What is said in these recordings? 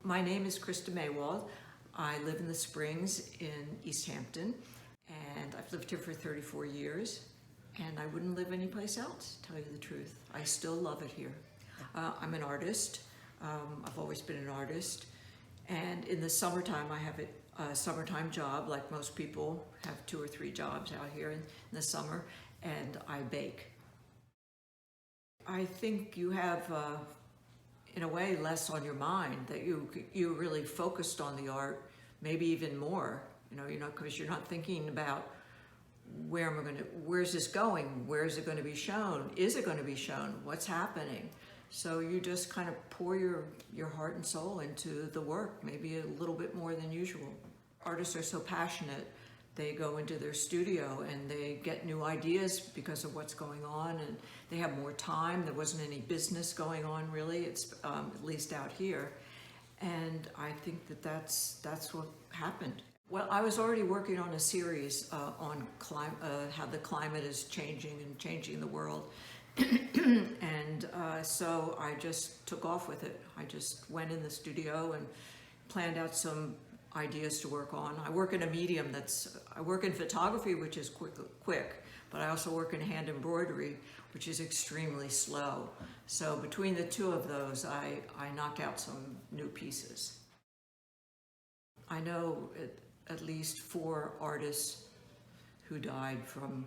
My name is Christa Maiwald. I live in the Springs in East Hampton, and I've lived here for 34 years, and I wouldn't live anyplace else, to tell you the truth. I still love it here. I'm an artist. I've always been an artist, and in the summertime I have a summertime job, like most people have 2 or 3 jobs out here in the summer, and I bake. I think you have in a way less on your mind, that you really focused on the art, maybe even more, because you're not thinking about where's this going, where is it going to be shown, is it going to be shown, what's happening. So you just kind of pour your heart and soul into the work, maybe a little bit more than usual. Artists are so passionate. They go into their studio and they get new ideas because of what's going on, and they have more time. There wasn't any business going on really, it's at least out here. And I think that's what happened. Well, I was already working on a series on how the climate is changing and changing the world. And so I just took off with it. I just went in the studio and planned out some ideas to work on. I work in a medium I work in photography, which is quick, but I also work in hand embroidery, which is extremely slow. So between the two of those, I knocked out some new pieces. I know at least 4 artists who died from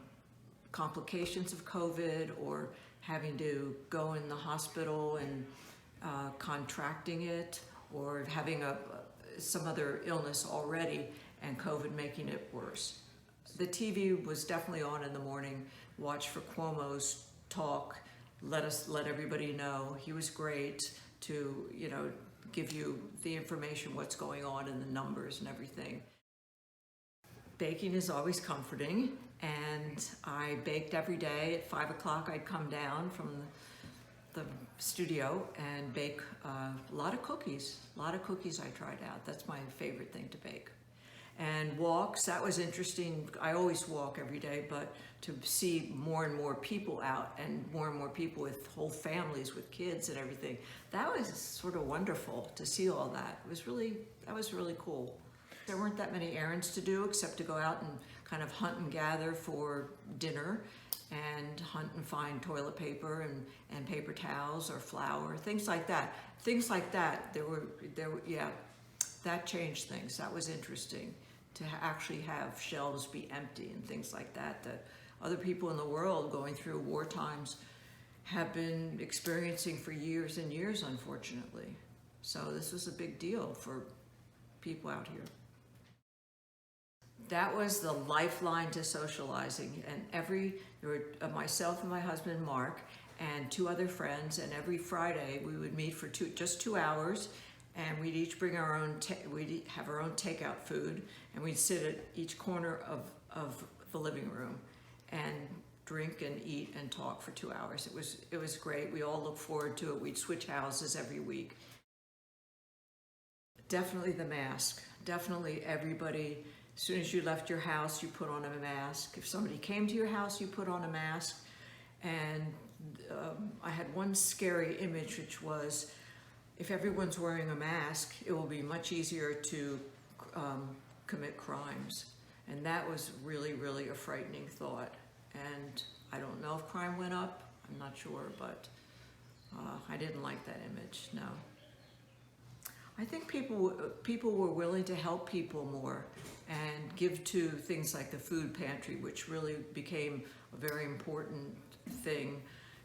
complications of COVID or having to go in the hospital and contracting it, or having some other illness already and COVID making it worse. The TV was definitely on in the morning. Watch for Cuomo's talk. Let everybody know. He was great to, give you the information, what's going on and the numbers and everything. Baking is always comforting, and I baked every day. At 5 o'clock I'd come down from the studio and bake a lot of cookies. A lot of cookies I tried out. That's my favorite thing to bake. And walks, that was interesting. I always walk every day, but to see more and more people out, and more people with whole families with kids and everything, that was sort of wonderful to see all that. That was really cool. There weren't that many errands to do except to go out and kind of hunt and gather for dinner, and hunt and find toilet paper and paper towels or flour, things like that. Things like that, yeah, that changed things. That was interesting, to actually have shelves be empty and things like that, that other people in the world going through war times have been experiencing for years and years, unfortunately. So this was a big deal for people out here. That was the lifeline to socializing, and there were myself and my husband Mark and 2 other friends, and every Friday we would meet for just 2 hours, and we'd each bring we'd have our own takeout food, and we'd sit at each corner of the living room and drink and eat and talk for 2 hours. It was great. We all looked forward to it. We'd switch houses every week. Definitely the mask. Definitely everybody. As soon as you left your house, you put on a mask. If somebody came to your house, you put on a mask. And I had one scary image, which was, if everyone's wearing a mask, it will be much easier to commit crimes. And that was really, really a frightening thought. And I don't know if crime went up. I'm not sure, but I didn't like that image, no. I think people were willing to help people more and give to things like the food pantry, which really became a very important thing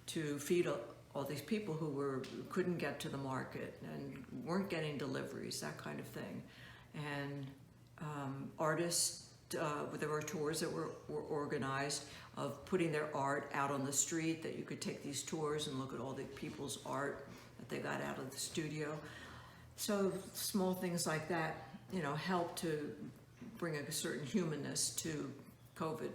to feed all these people who couldn't get to the market and weren't getting deliveries, that kind of thing. And artists, there were tours that were organized of putting their art out on the street, that you could take these tours and look at all the people's art that they got out of the studio. So small things like that, help to bring a certain humanness to COVID.